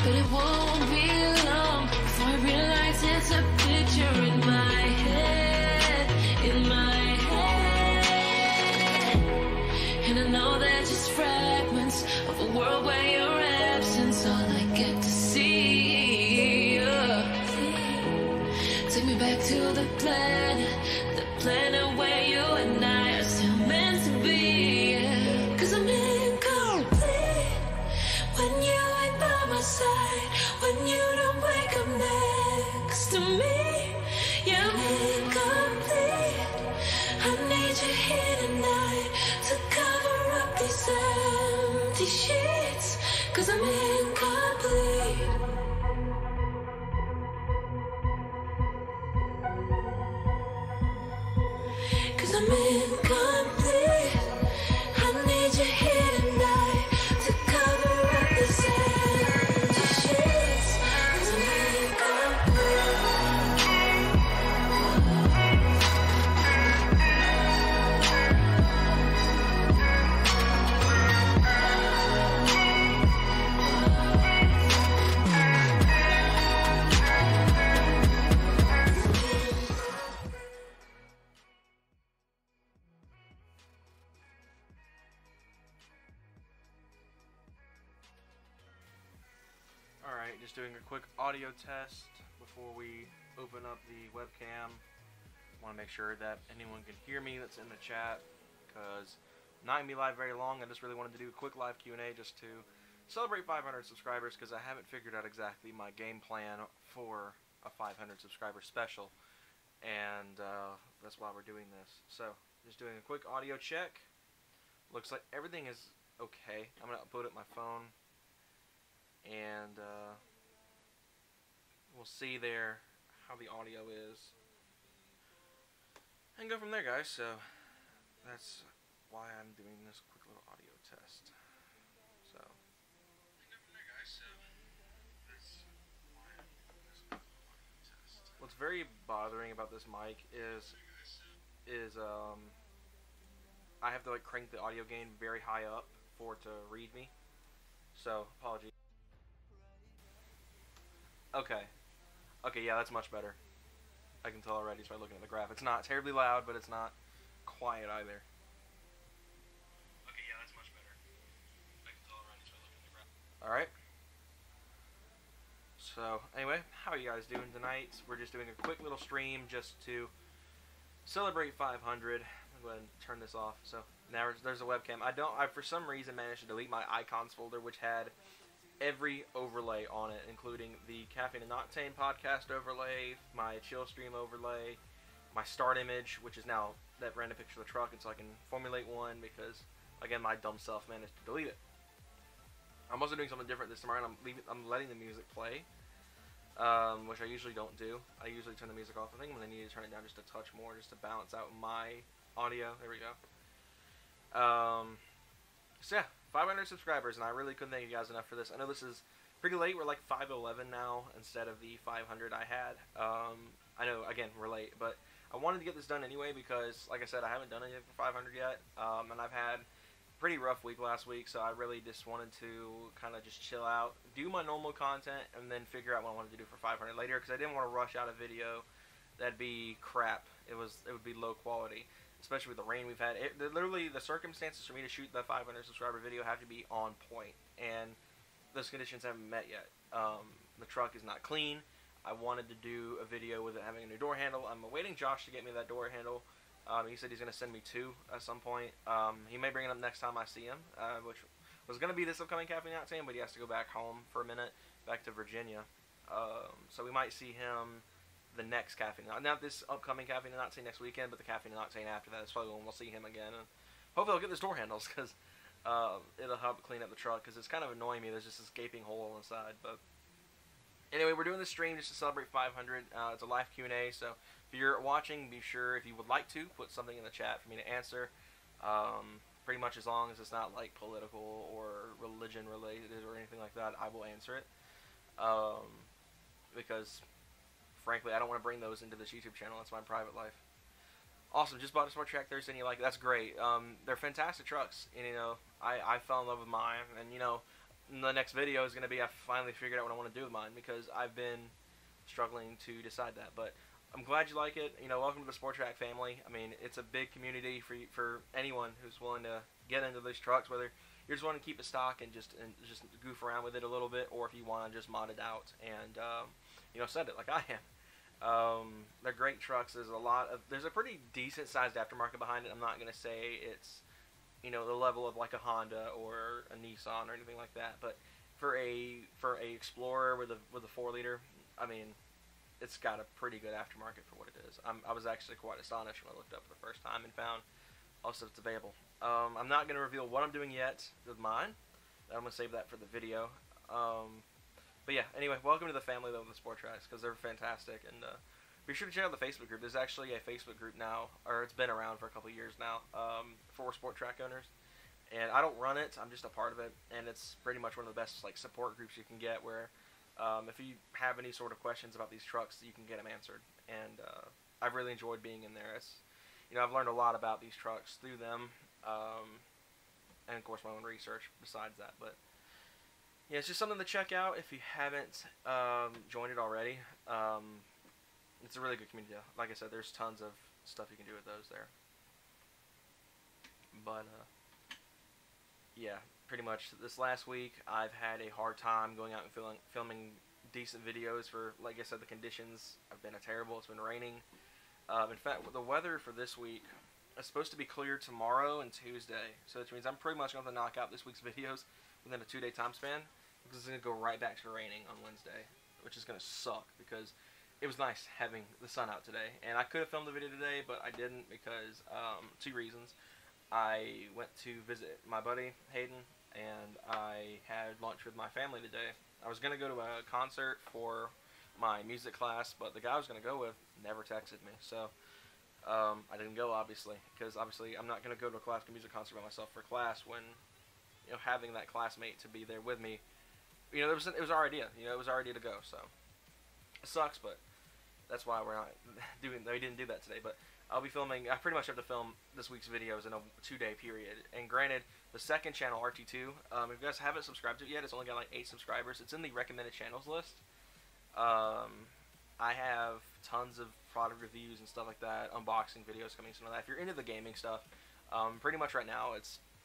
but it won't be long before I realize it's a picture in my head, and I know they're just fragments of a world where your absence all I get to see. Take me back to the planet where you and I are still meant to be. Cause I'm incomplete when you ain't by my side, when you don't wake up next to me. Yeah, I'm incomplete. I need you here tonight to cover up these empty sheets. Cause I'm incomplete. Cause I'm incomplete. I need you here tonight to cover up these empty sheets. Cause I'm incomplete. Alright, just doing a quick audio test before we open up the webcam. Want to make sure that anyone can hear me that's in the chat, because I'm not going to be live very long. I just really wanted to do a quick live Q&A just to celebrate 500 subscribers, because I haven't figured out exactly my game plan for a 500 subscriber special, and that's why we're doing this. So, just doing a quick audio check. Looks like everything is okay. I'm going to upload it my phone, and we'll see there how the audio is and go from there, guys. So that's why I'm doing this quick little audio test. What's very bothering about this mic is I have to like crank the audio gain very high up for it to read me. So apologies. Okay, yeah, that's much better. I can tell already just by looking at the graph. It's not terribly loud, but it's not quiet either. Okay, yeah, that's much better. I can tell already just by looking at the graph. Alright. So, anyway, how are you guys doing tonight? We're just doing a quick little stream just to celebrate 500. I'll go ahead and turn this off. So, now there's a webcam. I for some reason managed to delete my icons folder, which had every overlay on it, including the Caffeine and Octane podcast overlay, my chill stream overlay, my start image, which is now that random picture of the truck, and so I can formulate one because, again, my dumb self managed to delete it. I'm also doing something different this time around. I'm letting the music play, which I usually don't do. I usually turn the music off. I think I'm going to need to turn it down just a touch more, just to balance out my audio. There we go. So yeah, 500 subscribers, and I really couldn't thank you guys enough for this. I know this is pretty late. We're like 511 now instead of the 500 I had. I know, again, we're late, but I wanted to get this done anyway because, like I said, I haven't done anything for 500 yet, and I've had a pretty rough week last week, so I really just wanted to kind of just chill out, do my normal content, and then figure out what I wanted to do for 500 later, because I didn't want to rush out a video that'd be crap. It would be low quality, especially with the rain we've had. Literally, the circumstances for me to shoot the 500 subscriber video have to be on point, and those conditions haven't met yet. The truck is not clean. I wanted to do a video with it having a new door handle. I'm awaiting Josh to get me that door handle. He said he's going to send me two at some point. He may bring it up next time I see him, which was going to be this upcoming Caffeine and Octane, but he has to go back home for a minute, back to Virginia. So we might see him the next Caffeine, not this upcoming Caffeine and Octane next weekend, but the Caffeine and Octane after that is probably when we'll see him again. And hopefully I'll get those door handles, because it'll help clean up the truck, because it's kind of annoying me. There's just this gaping hole inside. But anyway, we're doing this stream just to celebrate 500. It's a live Q&A, so if you're watching, be sure, if you would like to, put something in the chat for me to answer. Pretty much as long as it's not like political or religion related or anything like that, I will answer it. Because frankly, I don't want to bring those into this YouTube channel. That's my private life. Awesome, just bought a Smart Track Thursday and you like it. That's great. They're fantastic trucks. And, you know, I fell in love with mine. And, you know, the next video is going to be I finally figured out what I want to do with mine, because I've been struggling to decide that. But I'm glad you like it. You know, welcome to the Sport Track family. I mean, it's a big community for anyone who's willing to get into these trucks, whether you're just wanting to keep it stock and just goof around with it a little bit, or if you want to just mod it out and you know, send it like I am. They're great trucks. There's a pretty decent sized aftermarket behind it. I'm not gonna say it's, you know, the level of like a Honda or a Nissan or anything like that, but for a Explorer with a 4-liter, I mean, it's got a pretty good aftermarket for what it is. I was actually quite astonished when I looked up for the first time and found also it's available. I'm not going to reveal what I'm doing yet with mine. I'm going to save that for the video. But yeah, anyway, welcome to the family though of the Sport Tracks, because they're fantastic. And be sure to check out the Facebook group. There's actually a Facebook group now, or it's been around for a couple years now, for Sport Track owners. And I don't run it, I'm just a part of it, and it's pretty much one of the best like support groups you can get, where if you have any sort of questions about these trucks, you can get them answered. And I've really enjoyed being in there. It's, you know, I've learned a lot about these trucks through them, and of course my own research besides that. But yeah, it's just something to check out if you haven't joined it already. It's a really good community. Like I said, there's tons of stuff you can do with those there. But yeah, pretty much this last week I've had a hard time going out and filming decent videos for, like I said, the conditions have been terrible. It's been raining. In fact, the weather for this week is supposed to be clear tomorrow and Tuesday, so which means I'm pretty much going to knock out this week's videos within a 2-day time span, because it's going to go right back to raining on Wednesday, which is going to suck, because it was nice having the sun out today. And I could have filmed the video today, but I didn't, because 2 reasons. I went to visit my buddy Hayden, and I had lunch with my family today. I was going to go to a concert for my music class, but the guy I was going to go with never texted me, so I didn't go, obviously, because obviously I'm not going to go to a classical music concert by myself for class when, you know, having that classmate to be there with me, you know, it was our idea, you know, it was our idea to go. So it sucks, but that's why we're not doing. We didn't do that today, but I'll be filming. I pretty much have to film this week's videos in a 2-day period. And granted, the second channel, RT2, if you guys haven't subscribed to it yet, it's only got like 8 subscribers. It's in the recommended channels list. I have tons of product reviews and stuff like that, unboxing videos coming soon on that. If you're into the gaming stuff, pretty much right now,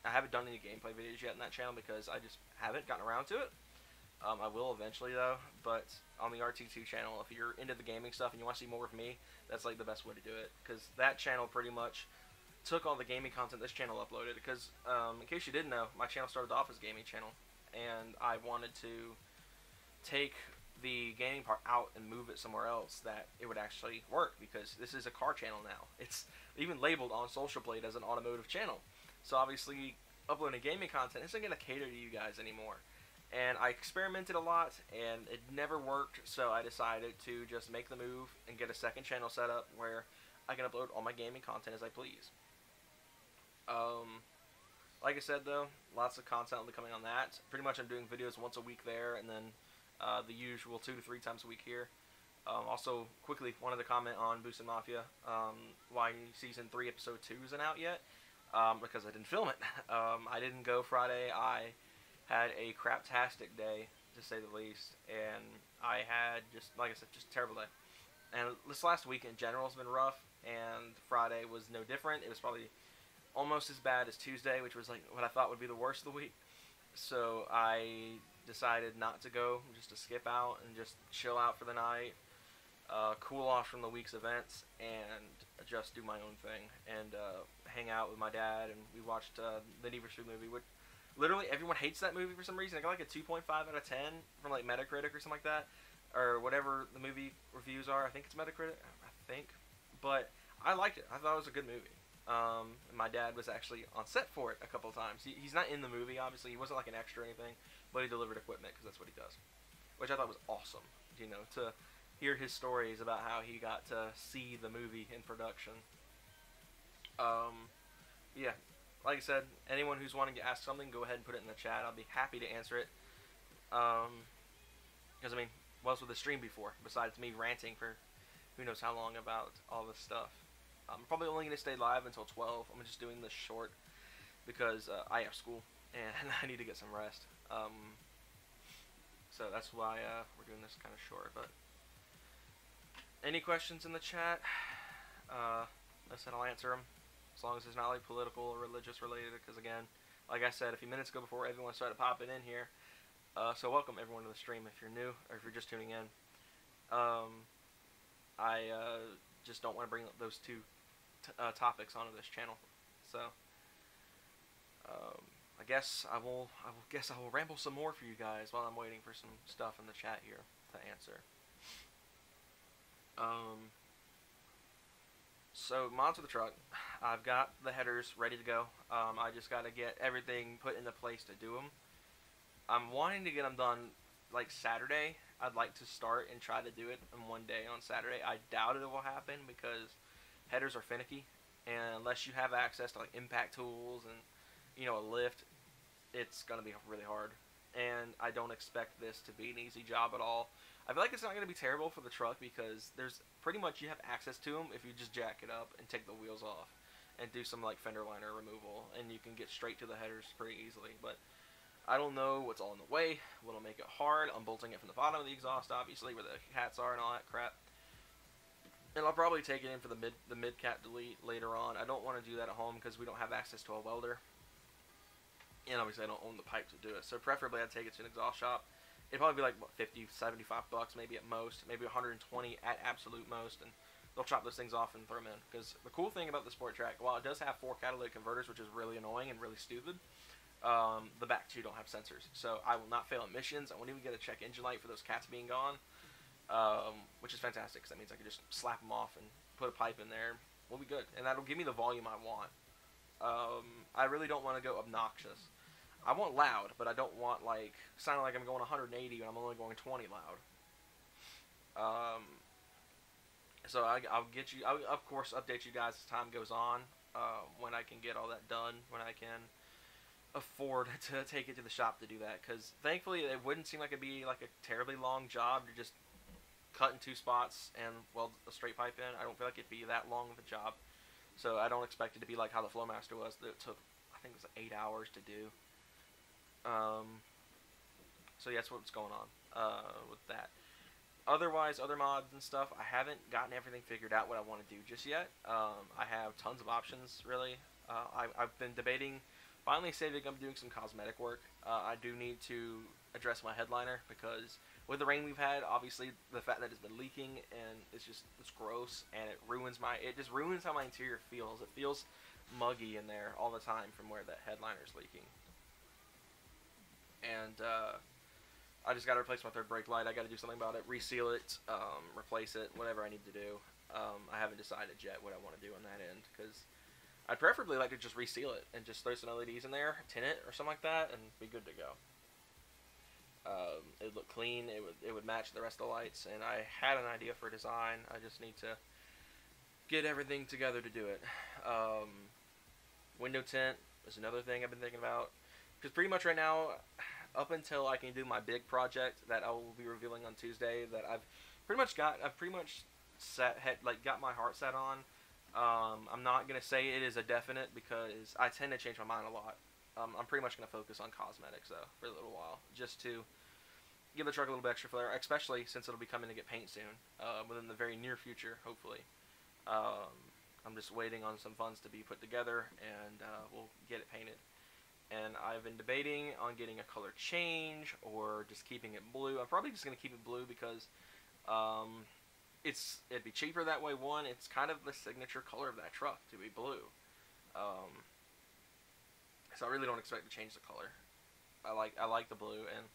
I haven't done any gameplay videos yet in that channel because I just haven't gotten around to it. I will eventually though, but on the RT2 channel, if you're into the gaming stuff and you want to see more of me, that's like the best way to do it, because that channel pretty much took all the gaming content this channel uploaded. Because in case you didn't know, my channel started off as a gaming channel, and I wanted to take the gaming part out and move it somewhere else that it would actually work, because this is a car channel now. It's even labeled on Social Blade as an automotive channel, so obviously uploading gaming content isn't going to cater to you guys anymore. And I experimented a lot, and it never worked, so I decided to just make the move and get a second channel set up where I can upload all my gaming content as I please. Like I said though, lots of content will be coming on that. Pretty much I'm doing videos once a week there, and then the usual 2 to 3 times a week here. Also, quickly, wanted to comment on Boosted Mafia, why Season 3 Episode 2 isn't out yet, because I didn't film it. I didn't go Friday. I had a craptastic day, to say the least, and I had, just like I said, just a terrible day. And this last week in general has been rough, and Friday was no different. It was probably almost as bad as Tuesday, which was like what I thought would be the worst of the week. So I decided not to go, just to skip out and just chill out for the night, cool off from the week's events, and just do my own thing, and hang out with my dad. And we watched the Need for Speed movie, which literally everyone hates that movie for some reason. I got like a 2.5 out of 10 from like Metacritic or something like that, or whatever the movie reviews are. I think it's Metacritic, but I liked it. I thought it was a good movie. And my dad was actually on set for it a couple of times. He's not in the movie, obviously. He wasn't like an extra or anything, but he delivered equipment, because that's what he does, which I thought was awesome, you know, to hear his stories about how he got to see the movie in production. Yeah, like I said, anyone who's wanting to ask something, go ahead and put it in the chat. I'll be happy to answer it. Because, I mean, what else would the stream be for, besides me ranting for who knows how long about all this stuff? I'm probably only going to stay live until 12. I'm just doing this short because I have school, and I need to get some rest. So that's why we're doing this kind of short. But any questions in the chat? I said I'll answer them, as long as it's not like political or religious related. Because again, like I said a few minutes ago before everyone started popping in here. So welcome everyone to the stream if you're new or if you're just tuning in. I just don't want to bring up those two topics onto this channel. So I guess I will ramble some more for you guys while I'm waiting for some stuff in the chat here to answer. So mods for the truck, I've got the headers ready to go. I just got to get everything put into place to do them. I'm wanting to get them done like Saturday. I'd like to start and try to do it in one day on Saturday. I doubt it will happen because headers are finicky, and unless you have access to like impact tools and, you know, a lift, it's gonna be really hard. And I don't expect this to be an easy job at all. I feel like it's not gonna be terrible for the truck because there's pretty much you have access to them if you just jack it up and take the wheels off and do some like fender liner removal, and you can get straight to the headers pretty easily. But I don't know what's all in the way, what'll make it hard. I'm bolting it from the bottom of the exhaust, obviously, where the cats are and all that crap. And I'll probably take it in for the mid cat delete later on. I don't want to do that at home because we don't have access to a welder. And obviously I don't own the pipe to do it. So preferably I'd take it to an exhaust shop. It'd probably be like, what, 50, 75 bucks maybe at most. Maybe 120 at absolute most. And they'll chop those things off and throw them in. Because the cool thing about the Sport Track, while it does have 4 catalytic converters, which is really annoying and really stupid, the back two don't have sensors. So I will not fail at missions. I won't even get a check engine light for those cats being gone. Which is fantastic because that means I can just slap them off and put a pipe in there. We'll be good. And that'll give me the volume I want. I really don't want to go obnoxious. I want loud, but I don't want like sounding like I'm going 180 when I'm only going 20 loud. So I'll get you. I'll of course update you guys as time goes on. When I can get all that done, when I can afford to take it to the shop to do that. Because thankfully it wouldn't seem like it'd be like a terribly long job to just cut in 2 spots and weld a straight pipe in. I don't feel like it'd be that long of a job. So I don't expect it to be like how the Flowmaster was. That it took, I think it was 8 hours to do. So yeah, that's what's going on with that. Otherwise, other mods and stuff, I haven't gotten everything figured out what I want to do just yet. I have tons of options, really. I've been debating, finally saving up doing some cosmetic work. I do need to address my headliner because with the rain we've had, obviously the fact that it's been leaking and it's gross and it just ruins how my interior feels. It feels muggy in there all the time from where that headliner's leaking. And I just got to replace my third brake light. I got to do something about it, reseal it, replace it, whatever I need to do. I haven't decided yet what I want to do on that end because I'd preferably like to just reseal it and just throw some LEDs in there, tint it or something like that, and be good to go. It would look clean. It would match the rest of the lights, and I had an idea for a design. I just need to get everything together to do it. Window tint is another thing I've been thinking about. Because pretty much right now, up until I can do my big project that I will be revealing on Tuesday, that I've pretty much got my heart set on. I'm not gonna say it is a definite because I tend to change my mind a lot. I'm pretty much gonna focus on cosmetics though for a little while, just to give the truck a little bit extra flair, especially since it'll be coming to get paint soon, within the very near future, hopefully. I'm just waiting on some funds to be put together, and we'll get it painted. And I've been debating on getting a color change or just keeping it blue. I'm probably just going to keep it blue because it'd be cheaper that way. One, it's kind of the signature color of that truck to be blue. So I really don't expect to change the color. I like the blue, and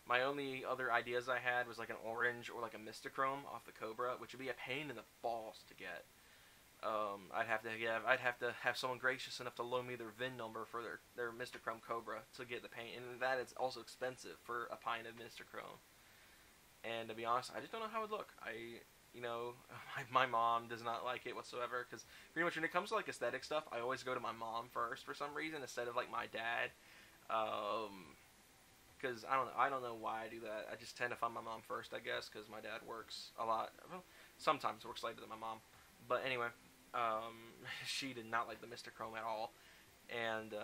my only other ideas I had was like an orange or like a Mistachrome off the Cobra, which would be a pain in the balls to get. I'd have to have someone gracious enough to loan me their VIN number for their Mistachrome Cobra to get the paint, and that is also expensive for a pint of Mistachrome. And to be honest, I just don't know how it would look. My mom does not like it whatsoever because pretty much when it comes to like aesthetic stuff, I always go to my mom first for some reason instead of like my dad. Because I don't know why I do that. I just tend to find my mom first, I guess, because my dad works a lot. Well, sometimes works later than my mom. But anyway, she did not like the Mistachrome at all. And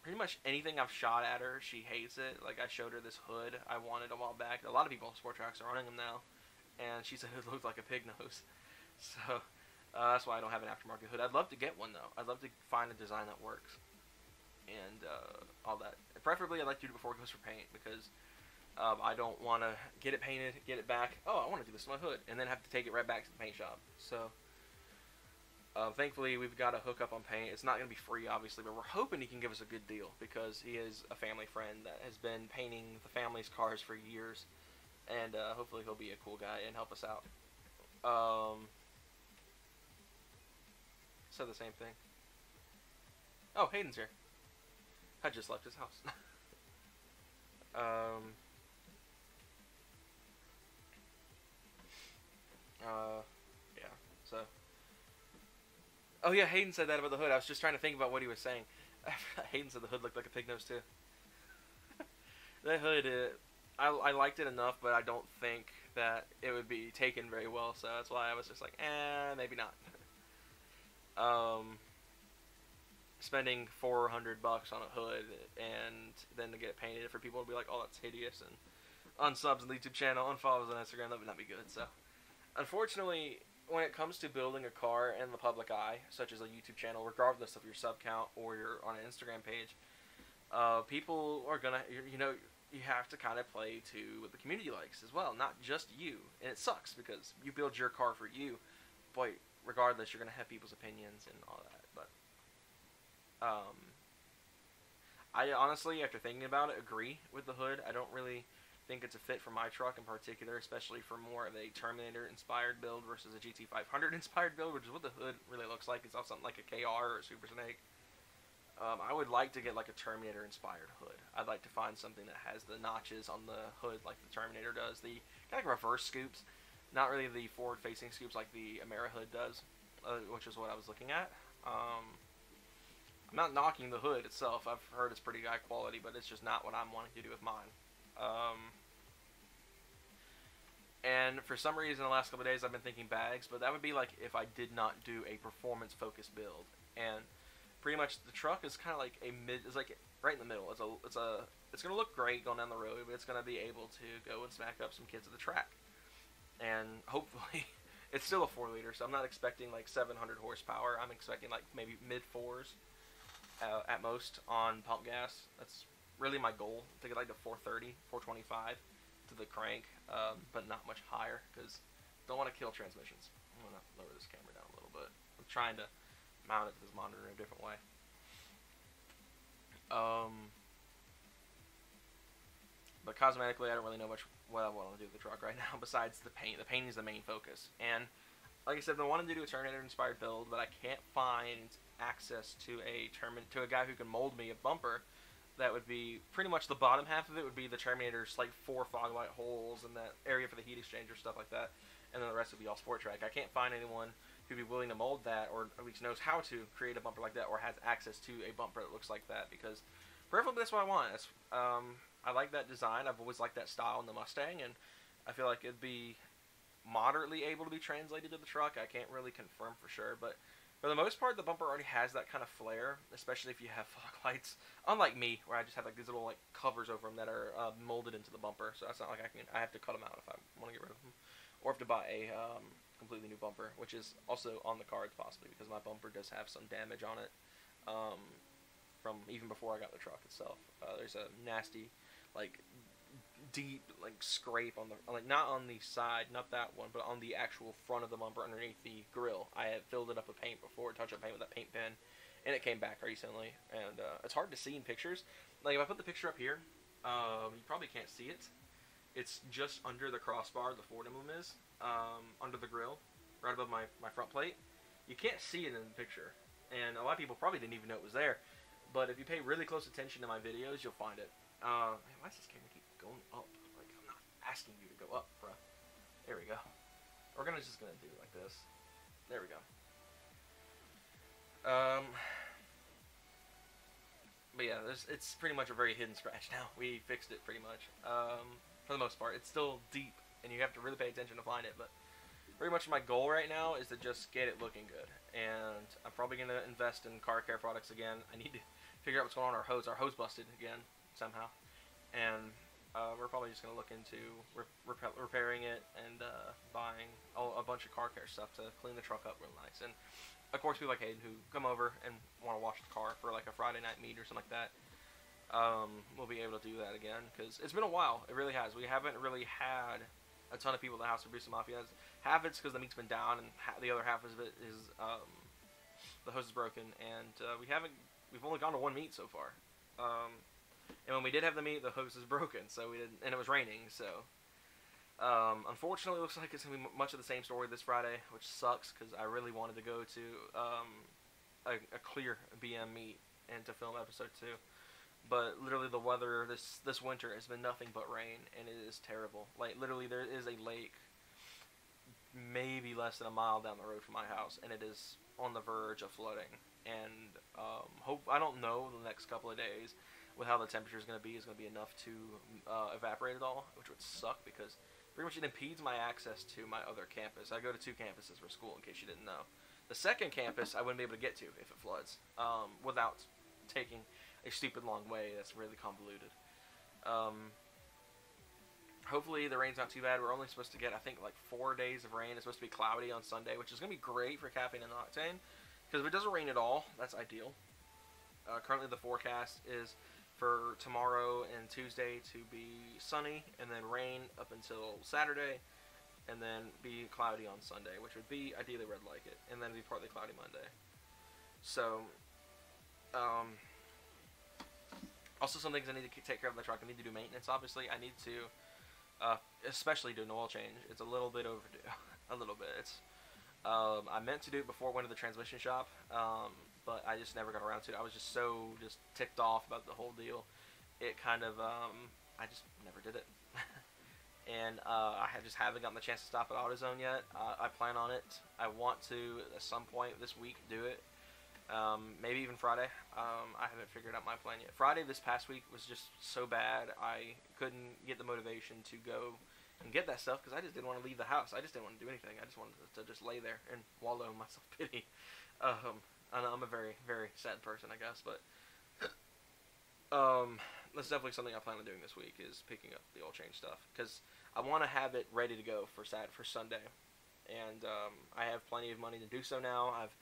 pretty much anything I've shot at her, she hates it. Like, I showed her this hood I wanted a while back. A lot of people on Sport Tracks are running them now, and she said it looked like a pig nose. So that's why I don't have an aftermarket hood. I'd love to get one though. I'd love to find a design that works, and all that. Preferably, I'd like to do it before it goes for paint, because I don't want to get it painted, get it back. Oh, I want to do this to my hood, and then have to take it right back to the paint shop. So. Thankfully, we've got a hookup on paint. It's not going to be free, obviously, but we're hoping he can give us a good deal, because he is a family friend that has been painting the family's cars for years, and hopefully he'll be a cool guy and help us out. Said the same thing. Oh, Hayden's here. I just left his house. Yeah, so... Oh yeah, Hayden said that about the hood. I was just trying to think about what he was saying. Hayden said the hood looked like a pig nose too. That hood, I liked it enough, but I don't think that it would be taken very well. So that's why I was just like, maybe not. Spending $400 on a hood and then to get it painted for people to be like, oh, that's hideous, and unsubs on the YouTube channel, unfollows on Instagram, that would not be good. So, unfortunately, when it comes to building a car in the public eye, such as a YouTube channel, regardless of your sub count or you're on an Instagram page, people are gonna, you have to kind of play to what the community likes as well, not just you. And it sucks because you build your car for you, but regardless, you're gonna have people's opinions and all that. But I honestly, after thinking about it, agree with the hood. I don't really think it's a fit for my truck in particular, especially for more of a Terminator-inspired build versus a GT500-inspired build, which is what the hood really looks like. It's not something like a KR or a Super Snake. I would like to get like a Terminator-inspired hood. I'd like to find something that has the notches on the hood like the Terminator does. The kind of like reverse scoops, not really the forward-facing scoops like the Amera hood does, which is what I was looking at. I'm not knocking the hood itself. I've heard it's pretty high quality, but it's just not what I'm wanting to do with mine. And for some reason, the last couple of days, I've been thinking bags, but that would be like if I did not do a performance-focused build. And pretty much the truck is kind of like it's like right in the middle. It's gonna look great going down the road, but it's gonna be able to go and smack up some kids at the track. And hopefully, it's still a 4-liter, so I'm not expecting like 700 horsepower. I'm expecting like maybe mid-4s at most on pump gas. That's really my goal, to get like to 430, 425 to the crank, but not much higher, because don't want to kill transmissions. I'm going to lower this camera down a little bit. I'm trying to mount it to this monitor in a different way. But cosmetically, I don't really know much what I want to do with the truck right now, besides the paint. The paint is the main focus. And like I said, I wanted to do a Terminator-inspired build, but I can't find access to a guy who can mold me a bumper that would be pretty much the bottom half of it would be the Terminator's like 4 fog light holes and that area for the heat exchanger, stuff like that, and then the rest would be all Sport Track. I can't find anyone who'd be willing to mold that, or at least knows how to create a bumper like that, or has access to a bumper that looks like that, because preferably that's what I want. I like that design. I've always liked that style in the Mustang, and I feel like it'd be moderately able to be translated to the truck. I can't really confirm for sure, but for the most part, the bumper already has that kind of flair, especially if you have fog lights. Unlike me, where I just have like these little like covers over them that are molded into the bumper, so that's not like I have to cut them out if I want to get rid of them, or have to buy a completely new bumper, which is also on the cards possibly, because my bumper does have some damage on it from even before I got the truck itself. There's a nasty like deep like scrape on the, like not on the side, not that one, but on the actual front of the bumper underneath the grill. I had filled it up with paint before, touch-up paint with that paint pen, and it came back recently. And it's hard to see in pictures. Like if I put the picture up here, you probably can't see it. It's just under the crossbar the Ford emblem is, under the grill, right above my front plate. You can't see it in the picture, and a lot of people probably didn't even know it was there. But if you pay really close attention to my videos, you'll find it. Man, why does this camera keep going up? Like, I'm not asking you to go up, bruh. There we go. We're just gonna do it like this. There we go. But yeah, it's pretty much a very hidden scratch now. We fixed it pretty much. For the most part, it's still deep, and you have to really pay attention to find it. But pretty much my goal right now is to just get it looking good. And I'm probably gonna invest in car care products again. I need to. figure out what's going on with our hose. Our hose busted again somehow, and we're probably just going to look into repairing it and buying a bunch of car care stuff to clean the truck up real nice. And of course, people like Hayden who come over and want to wash the car for like a Friday night meet or something like that, we'll be able to do that again, because it's been a while. It really has. We haven't really had a ton of people at the house for Bruce and Mafia. Half it's because the meat's been down, and the other half of it is the hose is broken, and we've only gone to one meet so far. And when we did have the meet, the hose is broken, so we didn't, and it was raining, so unfortunately, it looks like it's gonna be much of the same story this Friday, which sucks because I really wanted to go to a clear BM meet and to film episode 2. But literally, the weather this winter has been nothing but rain, and it is terrible. Like, literally, there is a lake maybe less than a mile down the road from my house, and it is on the verge of flooding. And I don't know the next couple of days with how the temperature is going to be enough to evaporate it all, which would suck because pretty much it impedes my access to my other campus. I go to 2 campuses for school, in case you didn't know. The second campus I wouldn't be able to get to if it floods, without taking a stupid long way that's really convoluted. Hopefully the rain's not too bad. We're only supposed to get, I think, like 4 days of rain. It's supposed to be cloudy on Sunday, which is going to be great for Caffeine and Octane, because if it doesn't rain at all, that's ideal. Currently the forecast is for tomorrow and Tuesday to be sunny, and then rain up until Saturday, and then be cloudy on Sunday, which would be ideally red like it, and then be partly cloudy Monday. So, also some things I need to take care of in the truck. I need to do maintenance, obviously. I need to, especially do an oil change. It's a little bit overdue. A little bit. I meant to do it before I went to the transmission shop, but I just never got around to it. I was just so ticked off about the whole deal. It kind of, I just never did it. And I just haven't gotten the chance to stop at AutoZone yet. I plan on it. I want to, at some point this week, do it. Maybe even Friday. I haven't figured out my plan yet. Friday this past week was just so bad, I couldn't get the motivation to go and get that stuff because I just didn't want to leave the house. I just didn't want to do anything. I just wanted to just lay there and wallow in my self-pity. I know I'm a very, very sad person, I guess, but that's definitely something I plan on doing this week, is picking up the oil change stuff, because I want to have it ready to go for Sunday, and I have plenty of money to do so now. I've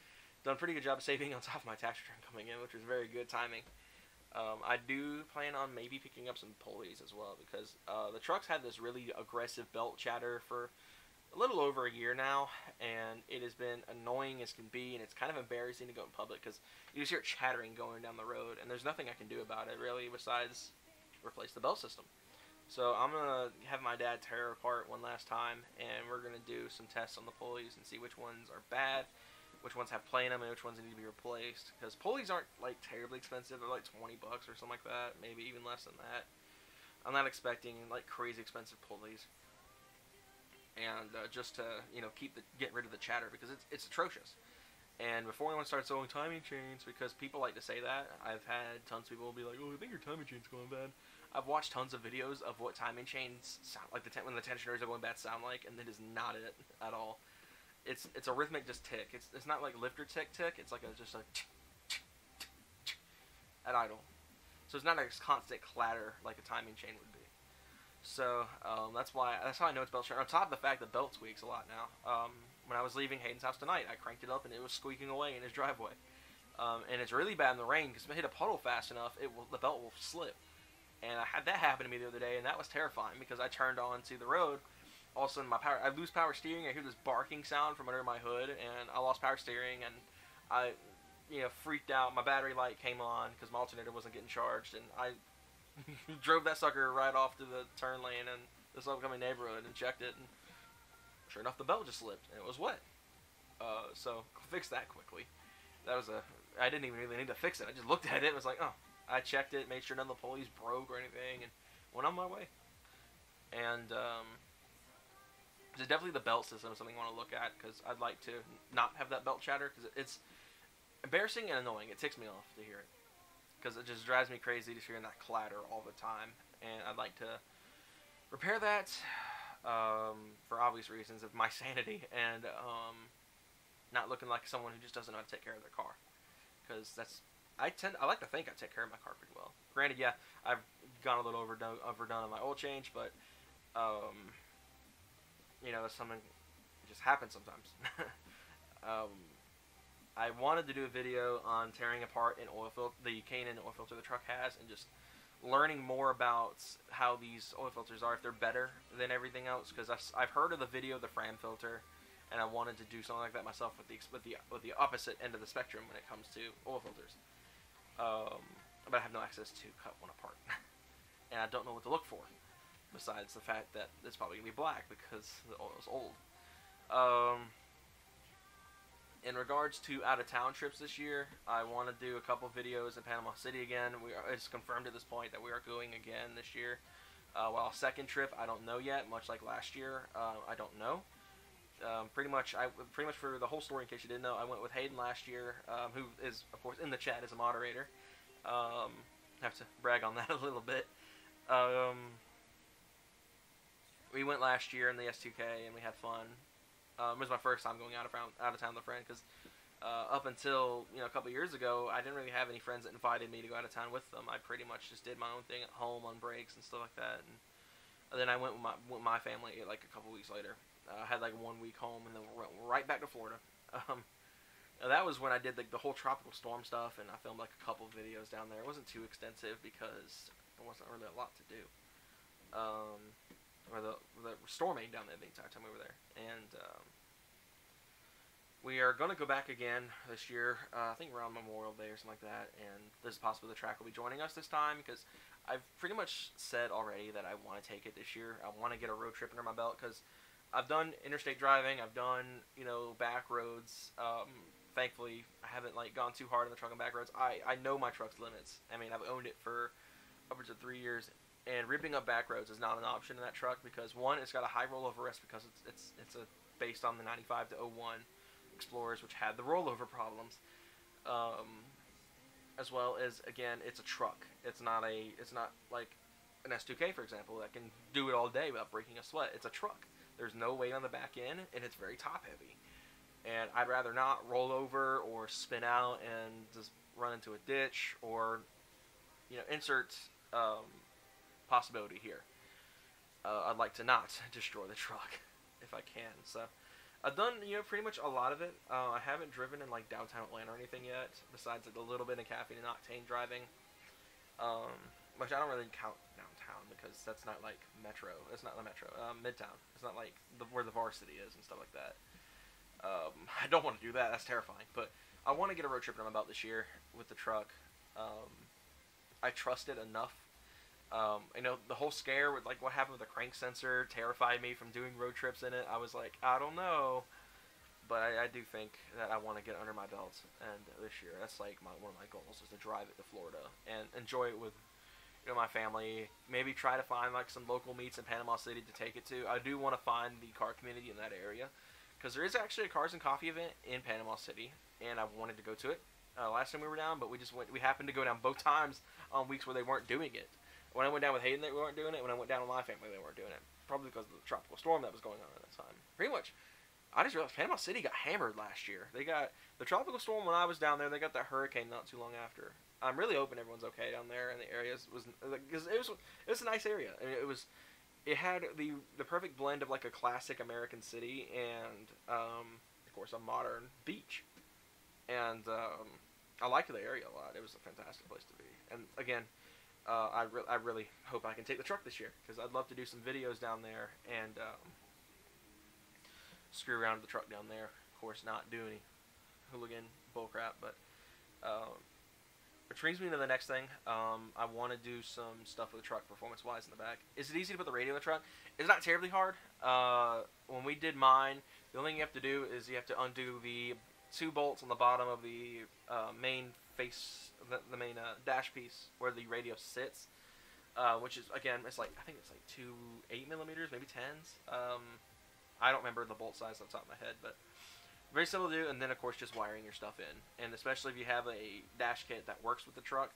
done a pretty good job of saving on top of my tax return coming in, which was very good timing. I do plan on maybe picking up some pulleys as well, because the truck's had this really aggressive belt chatter for a little over a year now, and it has been annoying as can be, and it's kind of embarrassing to go in public because you just hear it chattering going down the road, and there's nothing I can do about it really besides replace the belt system. So I'm going to have my dad tear it apart one last time, and we're going to do some tests on the pulleys and see which ones are bad, which ones have play in them, and which ones need to be replaced, because pulleys aren't like terribly expensive. They're like $20 or something like that, maybe even less than that. I'm not expecting like crazy expensive pulleys. And just to, get rid of the chatter, because it's atrocious. And before anyone starts throwing timing chains, because people like to say that, I've had tons of people be like, "Oh, I think your timing chain's going bad." I've watched tons of videos of what timing chains sound like, when the tensioners are going bad sound like, and it is not it at all. It's a rhythmic just tick. It's not like lifter tick. It's like just a at idle. So it's not a constant clatter like a timing chain would be. So that's how I know it's belt chatter. On top of the fact the belt squeaks a lot now. When I was leaving Hayden's house tonight, I cranked it up and it was squeaking away in his driveway. And it's really bad in the rain because if I hit a puddle fast enough, the belt will slip. And I had that happen to me the other day, and that was terrifying because I turned onto the road. All of a sudden, I lose power steering. I hear this barking sound from under my hood, and I lost power steering, and I, freaked out. My battery light came on because my alternator wasn't getting charged, and I drove that sucker right off to the turn lane in this upcoming neighborhood and checked it, and sure enough, the belt just slipped, and it was wet. So fixed that quickly. I didn't even really need to fix it. I just looked at it and was like, oh. I checked it, made sure none of the pulleys broke or anything, and went on my way. And so definitely the belt system is something I want to look at, because I'd like to not have that belt chatter, because it's embarrassing and annoying. It ticks me off to hear it, because it just drives me crazy just hearing that clatter all the time. And I'd like to repair that for obvious reasons of my sanity, and not looking like someone who just doesn't know how to take care of their car, because that's I like to think I take care of my car pretty well. Granted, yeah, I've gone a little overdone on my oil change, but um, that's something that just happens sometimes. um, I wanted to do a video on tearing apart the K&N oil filter the truck has, and just learning more about how these oil filters are, if they're better than everything else. Because I've heard of the video of the Fram filter, and I wanted to do something like that myself with the opposite end of the spectrum when it comes to oil filters. But I have no access to cut one apart, and I don't know what to look for, besides the fact that it's probably gonna be black because the oil is old. In regards to out-of-town trips this year, I want to do a couple videos in Panama City again. It's confirmed at this point that we are going again this year. While second trip, I don't know yet. Much like last year, I don't know. Pretty much for the whole story, in case you didn't know, I went with Hayden last year, who is, of course, in the chat as a moderator. Have to brag on that a little bit. We went last year in the S2K, and we had fun. It was my first time going out of town with a friend, because up until a couple years ago, I didn't really have any friends that invited me to go out of town with them. I pretty much just did my own thing at home on breaks and stuff like that. And then I went with my family like a couple weeks later. I had like 1 week home, and then went right back to Florida. That was when I did the whole tropical storm stuff, and I filmed like a couple videos down there. It wasn't too extensive because there wasn't really a lot to do. Or the storming down there the entire time we were there. And we are going to go back again this year, I think around Memorial Day or something like that, and there's possibly the track will be joining us this time, because I've pretty much said already that I want to take it this year. I want to get a road trip under my belt, because I've done interstate driving, I've done, back roads. Thankfully, I haven't gone too hard on the truck and back roads. I know my truck's limits. I mean, I've owned it for upwards of 3 years. And ripping up back roads is not an option in that truck, because one, it's got a high rollover risk because it's based on the 95 to 01 Explorers, which had the rollover problems, as well as, again, it's a truck. It's not like an S2K, for example, that can do it all day without breaking a sweat. It's a truck. There's no weight on the back end, and it's very top heavy. And I'd rather not roll over or spin out and just run into a ditch, or insert possibility here. I'd like to not destroy the truck if I can. So I've done pretty much a lot of it. I haven't driven in downtown Atlanta or anything yet, besides a little bit of caffeine and octane driving, which I don't really count downtown, because that's not like metro. It's not the metro. Midtown. It's not like where the varsity is and stuff like that. I don't want to do that. That's terrifying. But I want to get a road trip under my belt this year with the truck. I trust it enough. The whole scare with what happened with the crank sensor terrified me from doing road trips in it. I was like, I don't know, but I do think that I want to get under my belt, and this year that's one of my goals is to drive it to Florida and enjoy it with my family. Maybe try to find some local meets in Panama City to take it to. I do want to find the car community in that area, because there is actually a Cars and Coffee event in Panama City, and I wanted to go to it last time we were down, but we happened to go down both times on weeks where they weren't doing it. When I went down with Hayden, they weren't doing it. When I went down with my family, they weren't doing it. Probably because of the tropical storm that was going on at that time. Pretty much, I just realized Panama City got hammered last year. They got the tropical storm when I was down there. They got that hurricane not too long after. I'm really hoping everyone's okay down there in the areas. Because it was a nice area. I mean, it had the perfect blend of a classic American city and of course a modern beach. And I liked the area a lot. It was a fantastic place to be. And again, I really hope I can take the truck this year, because I'd love to do some videos down there and screw around with the truck down there. Of course, not do any hooligan bullcrap, but which brings me to the next thing. I want to do some stuff with the truck performance-wise in the back. Is it easy to put the radio in the truck? It's not terribly hard. When we did mine, the only thing you have to do is you have to undo the 2 bolts on the bottom of the main face, the main dash piece where the radio sits, which is, again, I think it's 2 8mm, maybe 10s. I don't remember the bolt size off the top of my head, but very simple to do. And then of course just wiring your stuff in, and especially if you have a dash kit that works with the truck.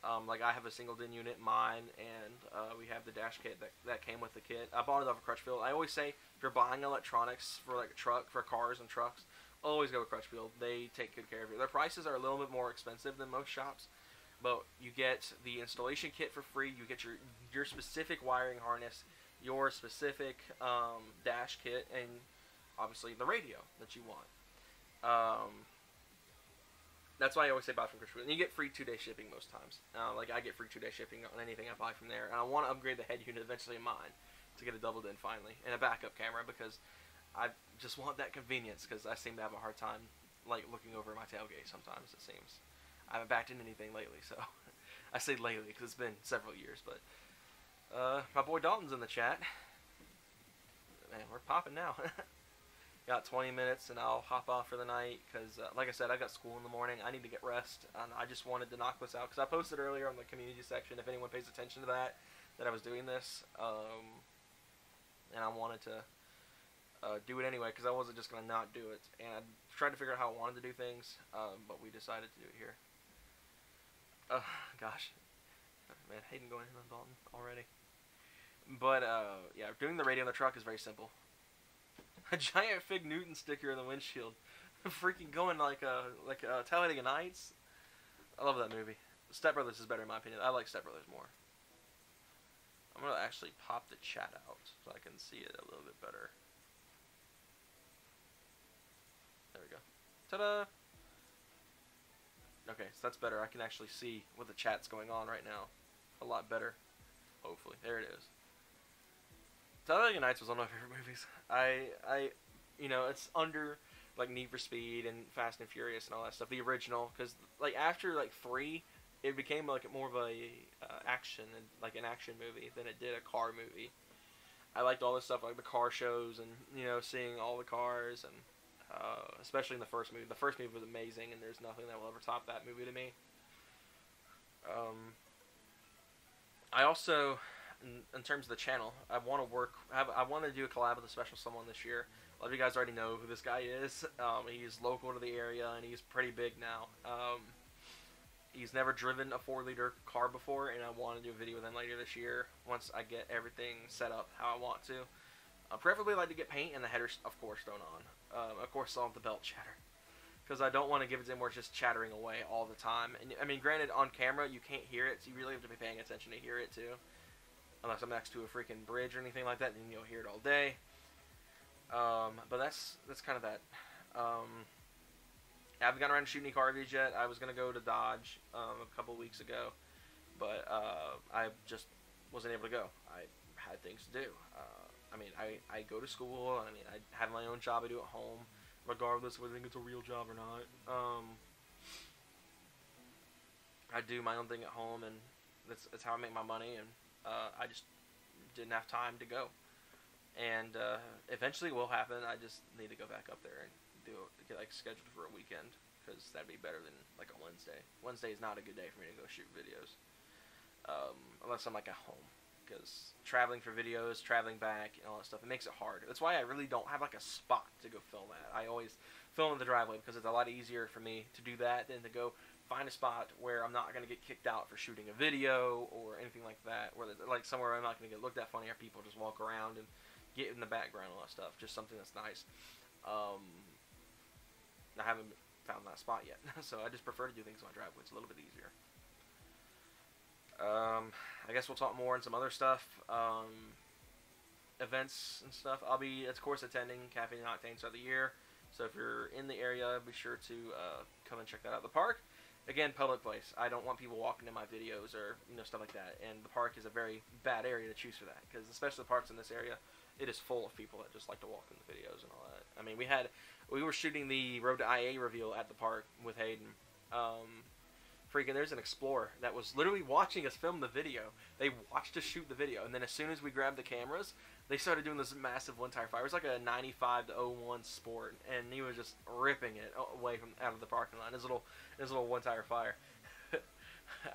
I have a single DIN unit in mine, and we have the dash kit that came with the kit. I bought it off of Crutchfield. I always say, if you're buying electronics for a truck, for cars and trucks, always go with Crutchfield. They take good care of you. Their prices are a little bit more expensive than most shops, but you get the installation kit for free. You get your specific wiring harness, your specific dash kit, and obviously the radio that you want. That's why I always say buy from Crutchfield. And you get free 2-day shipping most times. Like I get free 2-day shipping on anything I buy from there. And I want to upgrade the head unit eventually in mine to get a double din finally and a backup camera because I just want that convenience because I seem to have a hard time like looking over my tailgate sometimes. It seems I haven't backed into anything lately, so I say lately because it's been several years. But my boy Dalton's in the chat. Man, we're popping now. Got 20 minutes and I'll hop off for the night because, like I said, I got school in the morning. I need to get rest, and I just wanted to knock this out because I posted earlier on the community section, if anyone pays attention to that I was doing this, and I wanted to do it anyway because I wasn't just going to not do it. And I tried to figure out how I wanted to do things, but we decided to do it here. Gosh. Man, Hayden going in on Dalton already. But, yeah, doing the radio in the truck is very simple. A giant Fig Newton sticker in the windshield. Freaking going like Talladega Nights. I love that movie. Step Brothers is better in my opinion. I like Step Brothers more. I'm going to actually pop the chat out so I can see it a little bit better. There we go. Ta-da! Okay, so that's better. I can actually see what the chat's going on right now. A lot better. Hopefully. There it is. Talladega Nights was one of my favorite movies. You know, it's under like Need for Speed and Fast and Furious and all that stuff. The original, because like after like 3, it became like more of a action and like an action movie than it did a car movie. I liked all this stuff like the car shows and you know seeing all the cars and especially in the first movie. The first movie was amazing, and there's nothing that will ever top that movie to me. I also. In terms of the channel, I want to do a collab with a special someone this year. A lot of you guys already know who this guy is. He's local to the area and he's pretty big now. He's never driven a 4-liter car before, and I want to do a video with him later this year once I get everything set up how I want to. Preferably like to get paint and the headers, of course, thrown on. Of course, solve the belt chatter. Because I don't want to give it to him where it's just chattering away all the time. And I mean, granted, on camera you can't hear it, so you really have to be paying attention to hear it too. Unless I'm next to a freaking bridge or anything like that, then you'll hear it all day. But that's kind of that. I haven't gotten around to shooting any car reviews yet. I was going to go to Dodge a couple weeks ago, but I just wasn't able to go. I had things to do. I mean, I go to school. I mean, I have my own job I do at home, regardless of whether I think it's a real job or not. I do my own thing at home, and that's how I make my money, and I just didn't have time to go. And eventually it will happen. I just need to go back up there and get like scheduled for a weekend, because that'd be better than like a Wednesday. Wednesday is not a good day for me to go shoot videos, unless I'm like at home, because traveling for videos, traveling back, and all that stuff, it makes it hard. That's why I really don't have like a spot to go film at. I always film in the driveway because it's a lot easier for me to do that than to go find a spot where I'm not going to get kicked out for shooting a video or anything like that, where like somewhere I'm not going to get looked at funny or people just walk around and get in the background and all that stuff. Just something that's nice. I haven't found that spot yet, so I just prefer to do things on my driveway. It's a little bit easier. I guess we'll talk more on some other stuff, events and stuff. I'll be, of course, attending Caffeine and Octane throughout the year, so if you're in the area, be sure to come and check that out. The park, again, public place. I don't want people walking in my videos or stuff like that, and the park is a very bad area to choose for that, because especially the parks in this area, it is full of people that just like to walk in the videos and all that. I mean, we were shooting the Road to IA reveal at the park with Hayden. Freaking, there's an Explorer that was literally watching us film the video. They watched us shoot the video, and then as soon as we grabbed the cameras, they started doing this massive one-tire fire. It was like a 95 to 01 Sport, and he was just ripping it away from out of the parking lot. His little one-tire fire.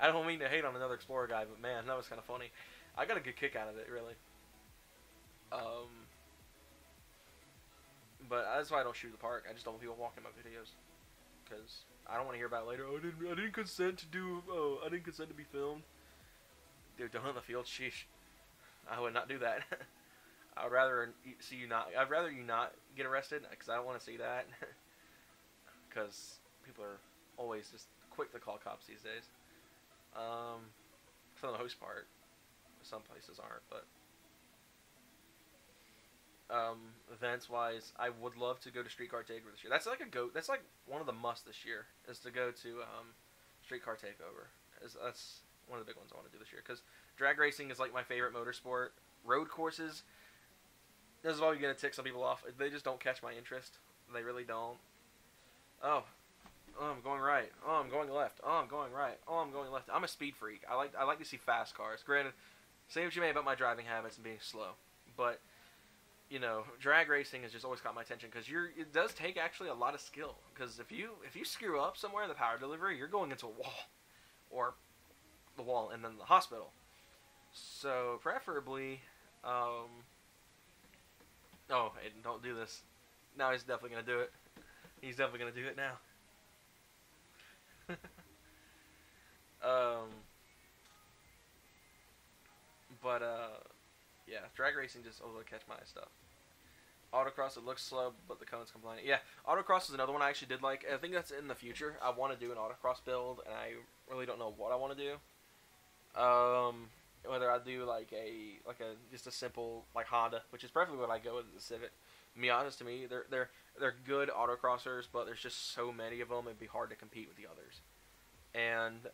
I don't mean to hate on another Explorer guy, but man, that was kind of funny. I got a good kick out of it, really. But that's why I don't shoot the park. I just don't want people walking my videos, because I don't want to hear about it later. Oh, I didn't consent to do. Oh, I didn't consent to be filmed. Dude, don't in the field. Sheesh. I would not do that. I'd rather see you not. I'd rather you not get arrested, because I don't want to see that. because people are always just quick to call cops these days. For the most part, some places aren't, but events wise, I would love to go to Streetcar Takeover this year. That's like that's like one of the must this year is to go to Streetcar Takeover. That's one of the big ones I want to do this year because drag racing is like my favorite motorsport. Road courses, this is always going to tick some people off. They just don't catch my interest. They really don't. Oh, I'm going right. Oh, I'm going left. Oh, I'm going right. Oh, I'm going left. I'm a speed freak. I like to see fast cars. Granted, say what you may about my driving habits and being slow, but you know, drag racing has just always caught my attention because it does take actually a lot of skill. Because if you screw up somewhere in the power delivery, you're going into a wall, or the wall and then the hospital. So preferably, oh, Aiden, don't do this. Now he's definitely gonna do it. He's definitely gonna do it now. Yeah, drag racing just will catch my stuff. Autocross, it looks slow, but the cone's complaining. Yeah, autocross is another one I actually did like. I think that's in the future. I want to do an autocross build, and I really don't know what I want to do. Whether I do like a just a simple like Honda, which is preferably what I go with the Civic. Miatas to me, they're good autocrossers, but there's just so many of them, it'd be hard to compete with the others. And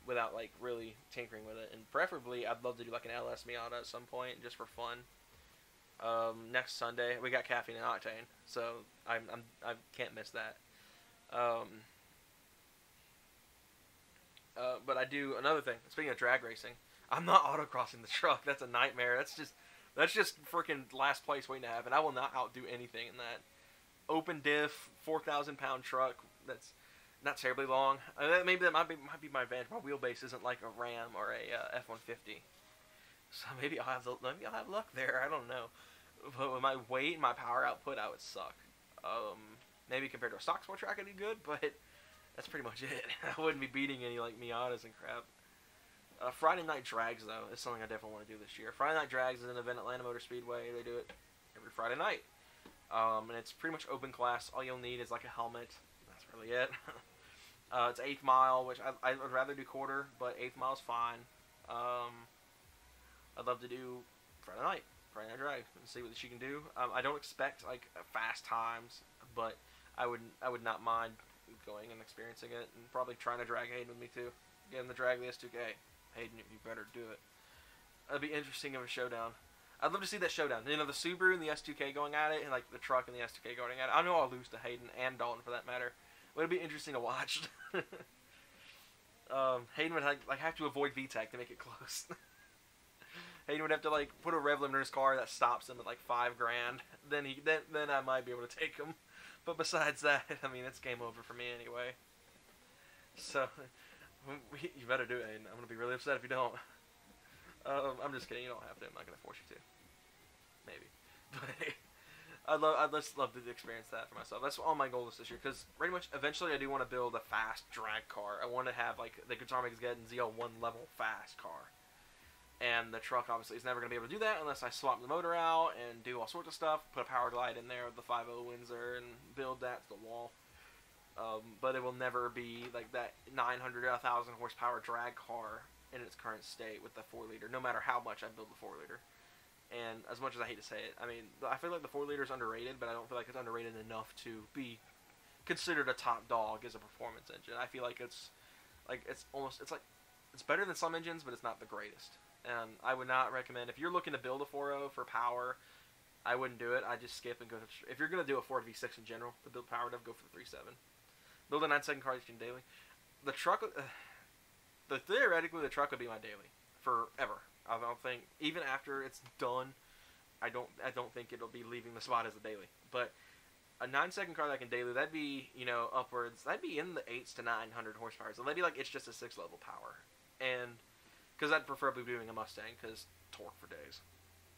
without like really tinkering with it, and preferably I'd love to do like an LS Miata at some point just for fun. Next Sunday we got Caffeine and Octane, so I can't miss that. But I do another thing. Speaking of drag racing, I'm not autocrossing the truck. That's a nightmare. That's just freaking last place waiting to happen. I will not outdo anything in that open diff 4,000 pound truck. That's not terribly long. Maybe that might be my advantage. My wheelbase isn't like a Ram or a F-150, so maybe I'll have luck there. I don't know. But with my weight and my power output, I would suck. Maybe compared to a stock sport track, I'd be good, but that's pretty much it. I wouldn't be beating any like Miatas and crap. Friday Night Drags though is something I definitely want to do this year. Friday Night Drags is an event at Atlanta Motor Speedway. They do it every Friday night, and it's pretty much open class. All you'll need is like a helmet. That's really it. It's 8th mile, which I would rather do quarter, but 8th mile's fine. I'd love to do Friday Night Drag and see what she can do. I don't expect like fast times, but I would not mind going and experiencing it, and probably trying to drag Hayden with me too. Get him to drag the S2K. Hayden, you better do it. It'd be interesting of a showdown. I'd love to see that showdown. You know, the Subaru and the S2K going at it, and like the truck and the S2K going at it. I know I'll lose to Hayden and Dalton for that matter. But it'd be interesting to watch. Hayden would have to avoid VTEC to make it close. Hayden would have to like put a rev limiter in his car that stops him at like $5,000. Then I might be able to take him. But besides that, I mean, it's game over for me anyway. So you better do it, Hayden. I'm gonna be really upset if you don't. I'm just kidding. You don't have to. I'm not gonna force you to. Maybe, but I'd just love to experience that for myself. That's all my goal is this year. Because pretty much eventually I do want to build a fast drag car. I want to have like the Guitar Makers Geddon ZL1 level fast car. And the truck obviously is never going to be able to do that unless I swap the motor out and do all sorts of stuff. Put a power glide in there with the 5.0 Windsor and build that to the wall. But it will never be like that 900 or 1,000 horsepower drag car in its current state with the 4-liter, no matter how much I build the 4-liter. And as much as I hate to say it, I mean, I feel like the 4-liter is underrated, but I don't feel like it's underrated enough to be considered a top dog as a performance engine. I feel like it's better than some engines, but it's not the greatest. And I would not recommend, if you're looking to build a 4.0 for power, I wouldn't do it. I'd just skip and go to, if you're going to do a Ford V6 in general, to build power stuff, go for the 3.7. Build a 9-second car engine daily. The truck, theoretically, the truck would be my daily forever. I don't think, even after it's done, I don't think it'll be leaving the spot as a daily. But a 9-second car that can daily, that'd be, you know, upwards, that'd be in the 800 to 900 horsepower. So that'd be like, it's just a 6-level power. And, because I'd preferably be doing a Mustang, because torque for days.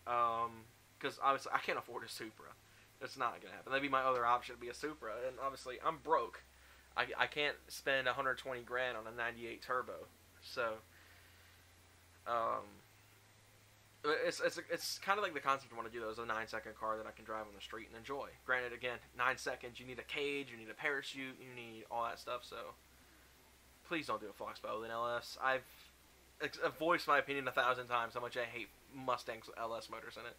Because obviously, I can't afford a Supra. It's not going to happen. That'd be my other option, be a Supra. And obviously, I'm broke. I can't spend $120,000 on a 98 turbo. So, it's kind of like the concept I want to do though, is a 9-second car that I can drive on the street and enjoy. Granted, again, 9 seconds, you need a cage, you need a parachute, you need all that stuff. So please don't do a Fox better than LS. I've voiced my opinion 1,000 times how much I hate Mustangs with LS motors in it.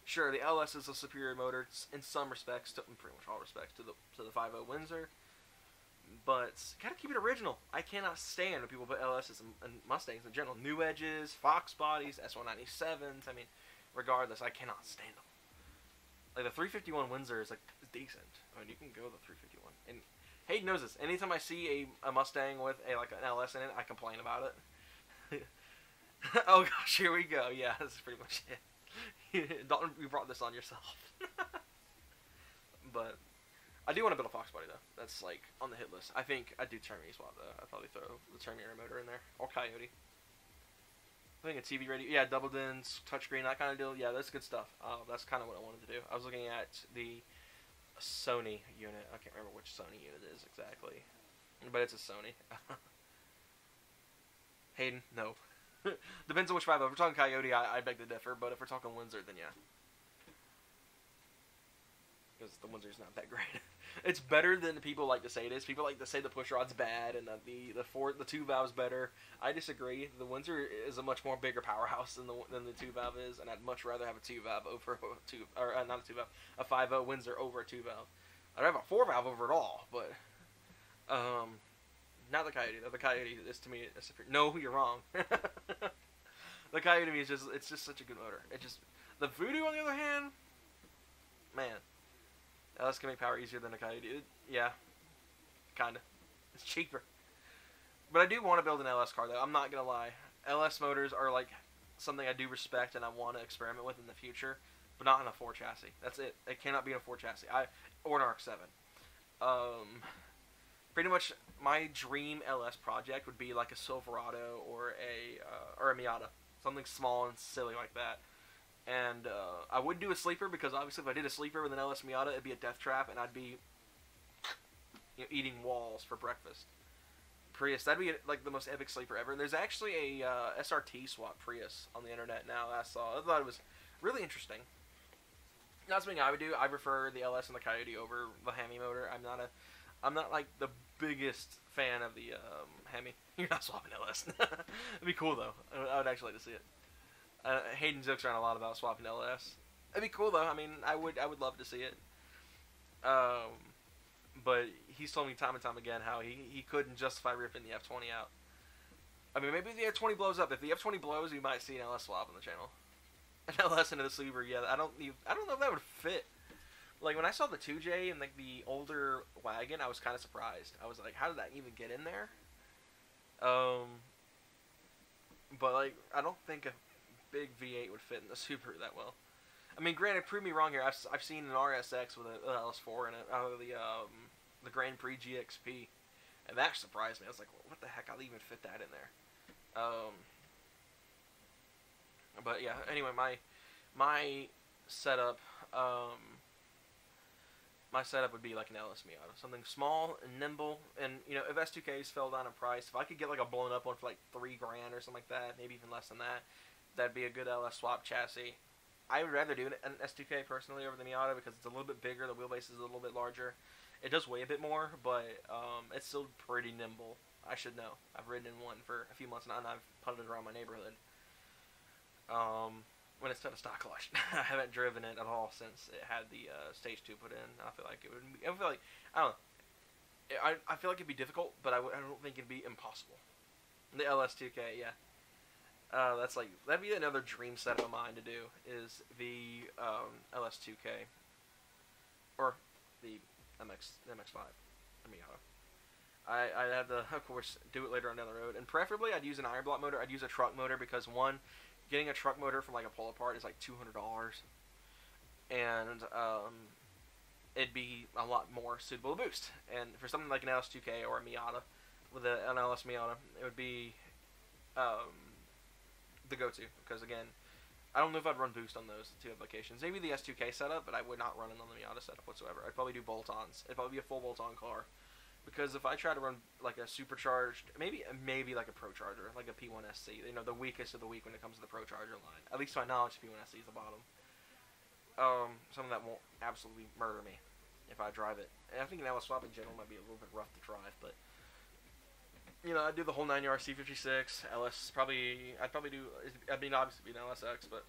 Sure, the LS is a superior motor in some respects, in pretty much all respects, to the 5.0 Windsor. But gotta keep it original. I cannot stand when people put LSs and Mustangs in general. New Edges, Fox bodies, S197s. I mean, regardless, I cannot stand them. Like the 351 Windsor is like decent. I mean, you can go the 351. And Hayden knows this. Anytime I see a Mustang with like an LS in it, I complain about it. Oh gosh, here we go. Yeah, this is pretty much it. Dalton, you brought this on yourself. But I do want to build a Fox body though. That's like on the hit list. I think I'd do Termi swap though. I'd probably throw the Terminator motor in there, or Coyote. I think a TV radio, yeah, double DINs, touchscreen, that kind of deal. Yeah, that's good stuff. That's kind of what I wanted to do. I was looking at the Sony unit. I can't remember which Sony unit it is exactly, but it's a Sony. Hayden, no. Depends on which 5.0. If we're talking Coyote, I beg to differ, but if we're talking Windsor, then yeah. Because the Windsor's not that great. It's better than people like to say it is. People like to say the pushrod's bad and the 2-valve's better. I disagree. The Windsor is a much more bigger powerhouse than the 2-valve is, and I'd much rather have a 2-valve over not a 2-valve, a 5.0 Windsor over a 2-valve. I'd have a 4-valve over it all, but not the Coyote. The Coyote is to me a superior. No, you're wrong. The Coyote to me is just such a good motor. The Voodoo on the other hand, man. LS can make power easier than a Coyote. Yeah, kinda. It's cheaper. But I do want to build an LS car, though. I'm not gonna lie. LS motors are like something I do respect and I want to experiment with in the future, but not in a 4 chassis. That's it. It cannot be in a 4 chassis. Or an RX-7. Pretty much my dream LS project would be like a Silverado or a Miata, something small and silly like that. And I would do a sleeper because obviously if I did a sleeper with an LS Miata, it'd be a death trap, and I'd be eating walls for breakfast. Prius, that'd be like the most epic sleeper ever. And there's actually a SRT swap Prius on the internet now that I saw. I thought it was really interesting. Not something I would do. I prefer the LS and the Coyote over the Hemi motor. I'm not like the biggest fan of the Hemi. You're not swapping LS. It'd be cool though. I would actually like to see it. Hayden jokes around a lot about swapping LS. It'd be cool though. I mean, I would love to see it. But he's told me time and time again how he couldn't justify ripping the F20 out. I mean, maybe if the F20 blows up. If the F20 blows, we might see an LS swap on the channel. An LS into the sleeper, yeah. I don't know if that would fit. Like when I saw the 2J and like the older wagon, I was kind of surprised. I was like, how did that even get in there? But like, I don't think a big V8 would fit in the Subaru that well. I mean, granted, prove me wrong here. I've seen an RSX with an LS4 in it out of the Grand Prix GXP, and that surprised me. I was like, well, what the heck? I'll even fit that in there. But yeah. Anyway, my setup. My setup would be like an LS Miata, something small and nimble, and you know, if S2Ks fell down in price, if I could get like a blown up one for like $3,000 or something like that, maybe even less than that, that'd be a good LS swap chassis. I would rather do an S2K personally over the Miata because it's a little bit bigger, the wheelbase is a little bit larger. It does weigh a bit more, but it's still pretty nimble. I should know. I've ridden in one for a few months now, and I've putted around my neighborhood. When it's done a stock clutch. I haven't driven it at all since it had the Stage 2 put in. I feel like it would be, I don't know. I feel like it'd be difficult, but I don't think it'd be impossible. The LS2K, yeah. That'd be another dream setup of mine to do, is the LS2K. Or the MX-5. I'd have to, of course, do it later on down the road. And preferably, I'd use an iron block motor. I'd use a truck motor because, one, getting a truck motor from like a pull apart is like $200, and it'd be a lot more suitable to boost. And for something like an LS2K or a Miata, with an LS Miata, it would be the go-to. Because again, I don't know if I'd run boost on those two applications. Maybe the S2K setup, but I would not run it on the Miata setup whatsoever. I'd probably do bolt-ons. It'd probably be a full bolt-on car, Because if I try to run like a supercharged, maybe like a Pro Charger, like a P1SC, you know, the weakest of the weak when it comes to the Pro Charger line. At least to my knowledge, P1SC is the bottom. Something that won't absolutely murder me if I drive it. And I think an LS swap in general might be a little bit rough to drive, but you know, I do the whole 9-yard C56 LS. I'd probably do. I mean, obviously, it'd be an LSX, but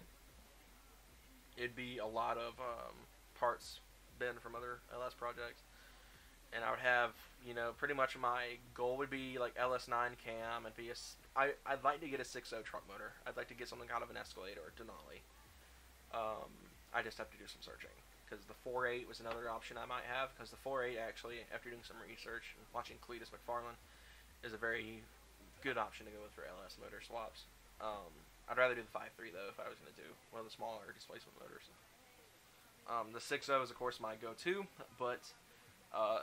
it'd be a lot of parts bin from other LS projects. And I would have, you know, pretty much my goal would be like LS9 cam and be I'd like to get a 6.0 truck motor. I'd like to get something out of an Escalade or a Denali. I just have to do some searching because the 4.8 was another option I might have, because the 4.8 actually, after doing some research and watching Cletus McFarlane, is a very good option to go with for LS motor swaps. I'd rather do the 5.3 though if I was going to do one of the smaller displacement motors. The 6.0 is of course my go-to, but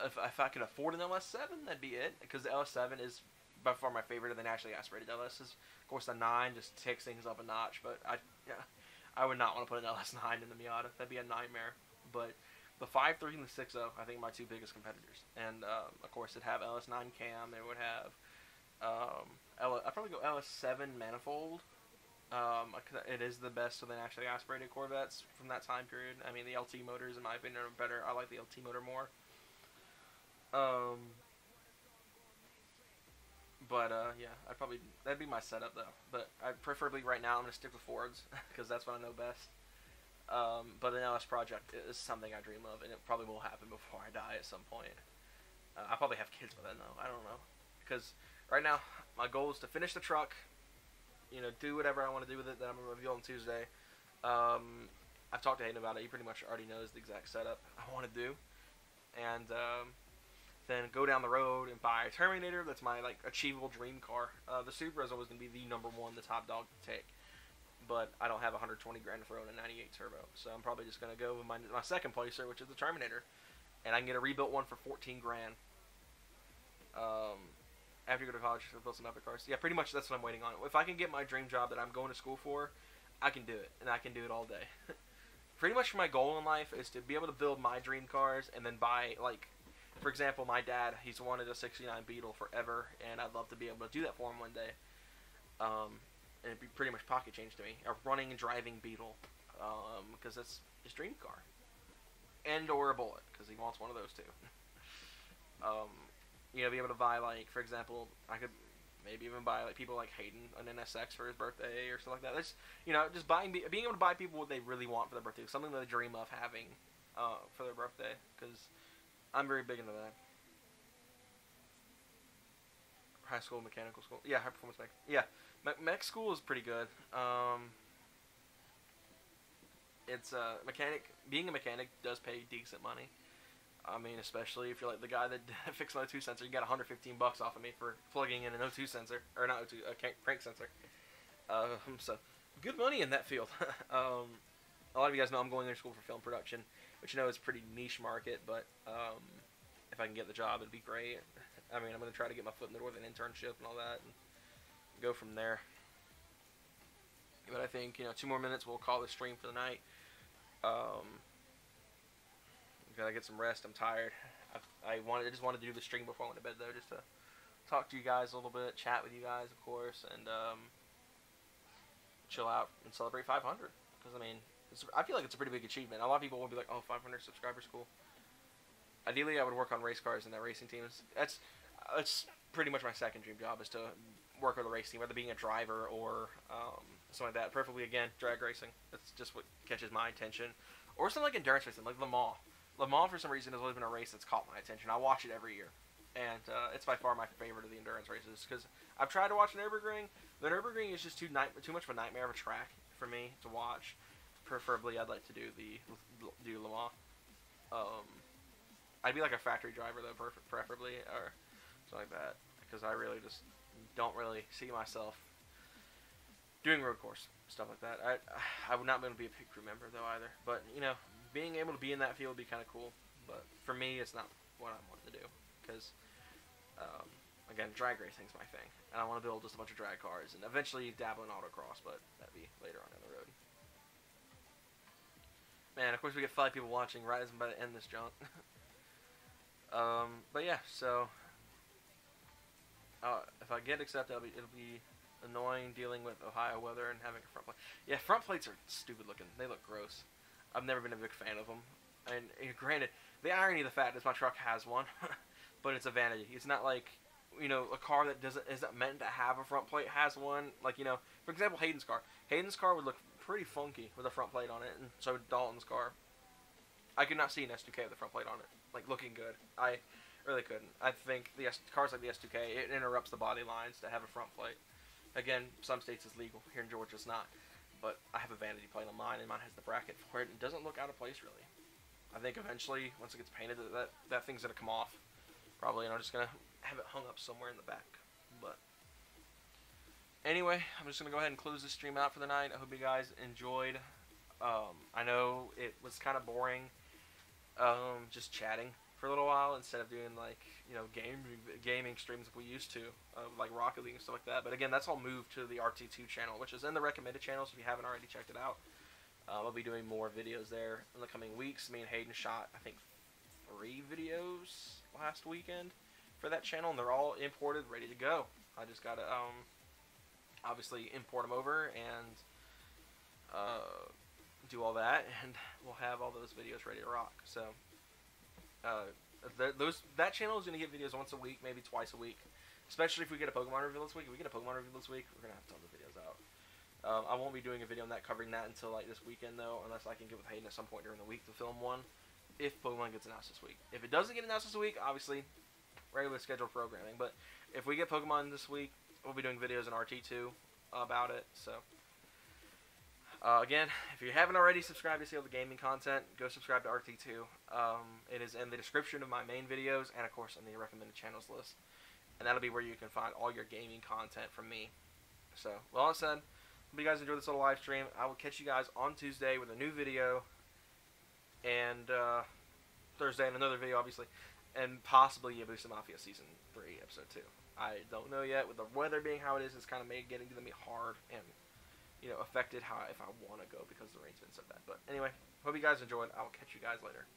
if I could afford an LS7, that'd be it, because the LS7 is by far my favorite of the naturally aspirated LSs. Of course, the 9 just takes things up a notch, but I would not want to put an LS9 in the Miata. That'd be a nightmare. But the 5.3 and the 6.0, I think, are my two biggest competitors. And of course, it'd have LS9 cam. It would have I'd probably go LS7 manifold. It is the best of the naturally aspirated Corvettes from that time period. I mean, the LT motors, in my opinion, are better. I like the LT motor more. Yeah, that'd be my setup though. But preferably right now I'm gonna stick with Fords because that's what I know best. But an LS project is something I dream of, and it probably will happen before I die at some point. I'll probably have kids by then though. I don't know, because right now my goal is to finish the truck. You know, do whatever I want to do with it that I'm gonna reveal on Tuesday. I've talked to Hayden about it. He pretty much already knows the exact setup I want to do, and then go down the road and buy a Terminator. That's my like achievable dream car. The Supra is always going to be the #1, the top dog to take. But I don't have 120 grand to throw in a 98 turbo. So I'm probably just going to go with my second placer, which is the Terminator. And I can get a rebuilt one for 14 grand. After you go to college, I'll build some epic cars. Yeah, pretty much that's what I'm waiting on. If I can get my dream job that I'm going to school for, I can do it. And I can do it all day. Pretty much my goal in life is to be able to build my dream cars and then buy, like, for example, my dad, he's wanted a 69 Beetle forever, and I'd love to be able to do that for him one day. And it'd be pretty much pocket change to me. A running and driving Beetle, because that's his dream car. And or a Bullet, because he wants one of those too. You know, be able to buy, like, for example, I could maybe even buy, like, people like Hayden an NSX for his birthday or something like that. That's, you know, just being able to buy people what they really want for their birthday, something that they dream of having for their birthday, because I'm very big into that. High school, mechanical school. Yeah, high performance mech. Yeah, mech school is pretty good. It's being a mechanic does pay decent money. I mean, especially if you're like the guy that fixed my O2 sensor. You got $115 off of me for plugging in an O2 sensor, or not O2, a crank sensor. So good money in that field. A lot of you guys know I'm going to school for film production, which you know is a pretty niche market, but if I can get the job, it'd be great. I mean, I'm going to try to get my foot in the door with an internship and all that, and go from there. But I think, you know, 2 more minutes, we'll call this stream for the night. Gotta get some rest. I'm tired. I just wanted to do the stream before I went to bed, though, just to talk to you guys a little bit, chat with you guys, of course, and chill out and celebrate 500. Because, I mean, I feel like it's a pretty big achievement. A lot of people will be like, oh, 500 subscribers, cool. Ideally, I would work on race cars and that racing teams. That's pretty much my second dream job, is to work with a race team, whether being a driver or something like that. Preferably, again, drag racing. That's just what catches my attention. Or something like endurance racing, like Le Mans. Le Mans, for some reason, has always been a race that's caught my attention. I watch it every year. And it's by far my favorite of the endurance races, because I've tried to watch Nürburgring. The Nürburgring is just too much of a nightmare of a track for me to watch. Preferably, I'd like to do Le Mans. I'd be like a factory driver, though, preferably, or something like that, because I really just don't really see myself doing road course stuff like that. I would not be able to be a pit crew member, though, either. But, you know, being able to be in that field would be kind of cool. But for me, it's not what I want to do, because, again, drag racing is my thing. And I want to build just a bunch of drag cars and eventually dabble in autocross, but that'd be later on down the road. Man, of course we get 5 people watching right as I'm about to end this junk. But yeah, so If I get accepted, it'll be annoying dealing with Ohio weather and having a front plate. Yeah, front plates are stupid looking. They look gross. I've never been a big fan of them. And granted, the irony of the fact is my truck has one, but it's a vanity. It's not like, a car that isn't meant to have a front plate has one. Like, for example, Hayden's car. Hayden's car would look pretty funky with a front plate on it, and so would Dalton's car. I could not see an S2K with a front plate on it, like, looking good. I really couldn't. I think cars like the S2K, it interrupts the body lines to have a front plate. Again, some states it's legal. Here in Georgia it's not. But I have a vanity plate on mine, and mine has the bracket for it. It doesn't look out of place, really. I think eventually, once it gets painted, that thing's going to come off. Probably, and I'm just going to have it hung up somewhere in the back. But anyway, I'm just going to go ahead and close this stream out for the night. I hope you guys enjoyed. I know it was kind of boring just chatting for a little while instead of doing, like, gaming streams like we used to, like Rocket League and stuff like that. But again, that's all moved to the RT2 channel, which is in the recommended channels if you haven't already checked it out. I'll be doing more videos there in the coming weeks. Me and Hayden shot, I think, 3 videos last weekend for that channel, and they're all imported, ready to go. I just gotta, obviously import them over and do all that, and we'll have all those videos ready to rock. So, that channel is gonna get videos once a week, maybe twice a week. Especially if we get a Pokemon reveal this week. If we get a Pokemon reveal this week, we're gonna have tons of videos out. I won't be doing a video on that, covering that until like this weekend though, unless I can get with Hayden at some point during the week to film one. If Pokemon gets announced this week. If it doesn't get announced this week, obviously regular scheduled programming. But if we get Pokemon this week, we'll be doing videos in RT2 about it. So again, if you haven't already subscribed to see all the gaming content, go subscribe to RT2. It is in the description of my main videos and of course on the recommended channels list. And that'll be where you can find all your gaming content from me. So, with all that said, hope you guys enjoyed this little live stream. I will catch you guys on Tuesday with a new video. And Thursday and another video, obviously. And possibly Yabusa Mafia Season 3, Episode 2. I don't know yet. With the weather being how it is, it's kind of made getting to me hard. And, affected if I want to go because the rain's been so bad. But anyway, hope you guys enjoyed. I will catch you guys later.